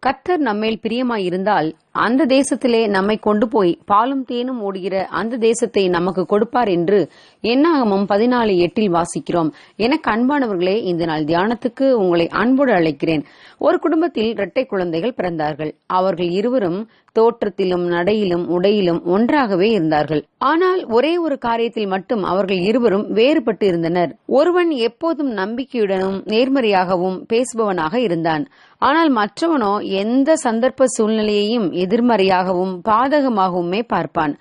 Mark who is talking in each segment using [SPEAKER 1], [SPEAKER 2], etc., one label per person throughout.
[SPEAKER 1] கர்த்தர் நம்மேல் பிரியமாயிருந்தால் அந்த தேசத்திலே நம்மை கொண்டு போய் பாலும் தேனும் ஓடுகிற அந்த தேசத்தை நமக்கு கொடுப்பார் என்று என்னாகமம் 14:8 வாசிக்கிறோம். எனக்கு அன்பானவர்களே, இந்த நாள் தியானத்துக்கு உங்களை அன்போடு அழைக்கிறேன். ஒரு குடும்பத்தில் இரட்டை குழந்தைகள் பிறந்தார்கள். அவர்கள் இருவரும் தோற்றத்திலும் நடையிலும் உடையிலும் ஒன்றாகவே இருந்தார்கள். ஆனால் ஒரே ஒரு காரியத்தில் மட்டும் அவர்கள் இருவரும் வேறுபட்டு இருந்தனர். ஒருவன் எப்போதும் நம்பிக்கையுடனும் நேர்மறையாகவும் பேசுபவனாக இருந்தான். ஆனால் மற்றவனோ எந்த சந்தர்ப்ப சூழ்நிலையையும் எதிர்மறையாகவும் பாதகமாகவுமே பார்ப்பான்.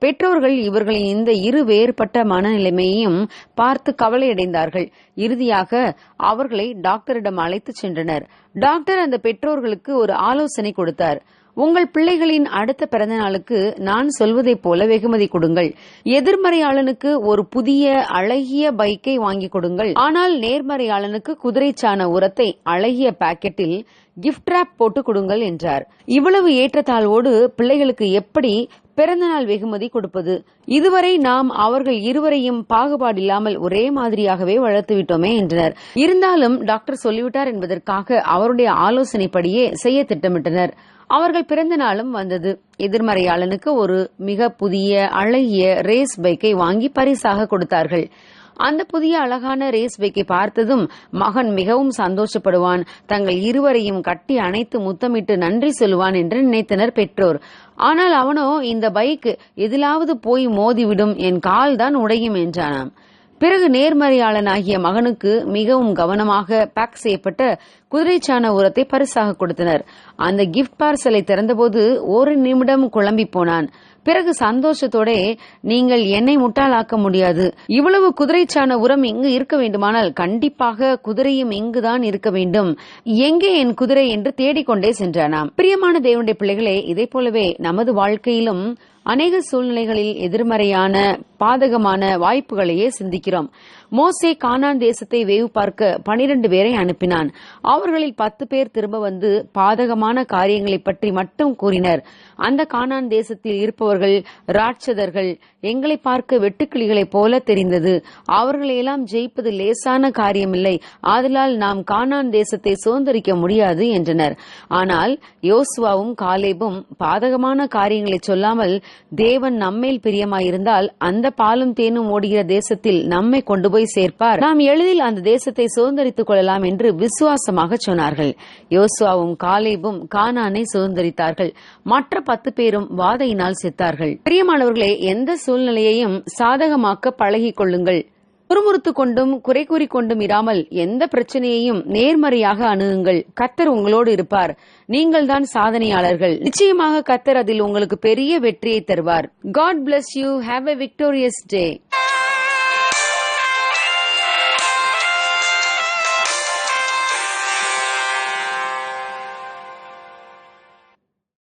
[SPEAKER 1] பெற்றோர்கள் இவர்களின் இந்த இரு வேறுபட்ட மனநிலைமையையும் பார்த்து கவலையடைந்தார்கள். இறுதியாக அவர்களை டாக்டரிடம் அழைத்து சென்றனர். டாக்டர் அந்த பெற்றோர்களுக்கு ஒரு ஆலோசனை கொடுத்தார். உங்கள் பிள்ளைகளின் அடுத்த பிறந்த நாளுக்கு நான் சொல்வதைப் போல வெகுமதி கொடுங்கள். எதிர்மறையாளனுக்கு ஒரு புதிய அழகிய பைக்கை வாங்கி கொடுங்கள். ஆனால் நேர்மறையாளனுக்கு குதிரைச்சாண உரத்தை அழகிய பாக்கெட்டில் கிஃப்ட் ராப் போட்டு கொடுங்கள் என்றார். இவ்வளவு ஏற்றத்தாழ்வோடு பிள்ளைகளுக்கு எப்படி பிறந்தநாள் வெகுமதி கொடுப்பது? இதுவரை நாம் அவர்கள் இருவரையும் பாகுபாடில்லாமல் ஒரே மாதிரியாகவே வளர்த்து விட்டோமே என்றனர். இருந்தாலும் டாக்டர் சொல்லிவிட்டார் என்பதற்காக அவருடைய ஆலோசனைப்படியே செய்ய திட்டமிட்டனர். அவர்கள் பிறந்த நாளும் வந்தது. எதிர்மறையாளனுக்கு ஒரு மிக புதிய அழகிய ரேஸ் பைக்கை வாங்கி பரிசாக கொடுத்தார்கள். அந்த புதிய அழகான ரேஸ் பைக்கை பார்த்ததும் மகன் மிகவும் சந்தோஷப்படுவான், தங்கள் இருவரையும் கட்டி அணைத்து முத்தமிட்டு நன்றி சொல்லுவான் என்று நினைத்தனர் பெற்றோர். ஆனால் அவனோ, இந்த பைக் எதிலாவது போய் மோதிவிடும், என் கால் தான் உடையும் என்றானாம். பிறகு நேர்மறையாளனாகிய மகனுக்கு மிகவும் கவனமாக பேக் செய்யப்பட்ட குதிரைச்சாண உரத்தை பரிசாக கொடுத்தனர். அந்த கிஃப்ட் பார்சலை திறந்தபோது ஒரு நிமிடம் குழம்பி போனான். பிறகு சந்தோஷத்தோட, நீங்கள் என்னை முட்டாளாக்க முடியாது, இவ்வளவு குதிரைச்சாண உரம் இங்கு இருக்க வேண்டுமானால் கண்டிப்பாக குதிரையும் இங்குதான் இருக்க வேண்டும், எங்கே என் குதிரை என்று தேடிக்கொண்டே சென்றானாம். பிரியமான தேவனுடைய பிள்ளைகளே, இதை போலவே நமது வாழ்க்கையிலும் அநேக சூழ்நிலைகளில் எதிர்மறையான பாதகமான வாய்ப்புகளையே சிந்திக்கிறோம். மோசே கானான் தேசத்தை வேவு பார்க்க 12 பேரை அனுப்பினான். அவர்களில் 10 பேர் திரும்ப வந்து பாதகமான காரியங்களை பற்றி மட்டும் கூறினர். அந்த கானான் தேசத்தில் இருப்பவர்கள் ராட்சதர்கள், எங்களை பார்க்க வெட்டுக்கிளிகளைப் போல தெரிந்தது, அவர்களையெல்லாம் ஜெயிப்பது லேசான காரியமில்லை, ஆதலால் நாம் கானான் தேசத்தை சுதந்திரிக்க முடியாது என்றனர். ஆனால் யோசுவாவும் காலேபும் பாதகமான காரியங்களை சொல்லாமல், தேவன் நம்மேல் பிரியமாயிருந்தால் அந்த பாலும் தேனும் ஓடுகிற தேசத்தில் நம்மை கொண்டு போய் சேர்ப்பார், நாம் எளிதில் அந்த தேசத்தை சுதந்திரித்துக் கொள்ளலாம் என்று விசுவாசமாக சொன்னார்கள். யோசுவாவும் காலேபும் கானானை சுதந்திரித்தார்கள். மற்ற 10 பேரும் வாதையினால் செத்தார்கள். பிரியமானவர்களே, எந்த சூழ்நிலையையும் சாதகமாக்க பழகிக் கொள்ளுங்கள். முறுமுறுத்து கொண்டும் குறை கூறிக்கொண்டும் இராமல் எந்த பிரச்சனையையும் நேர்மறையாக அணுகுங்கள். கர்த்தர் உங்களோடு இருப்பார். நீங்கள் தான் சாதனையாளர்கள். நிச்சயமாக கர்த்தர் அதில் உங்களுக்கு பெரிய வெற்றியை தருவார். God bless you. Have a victorious day.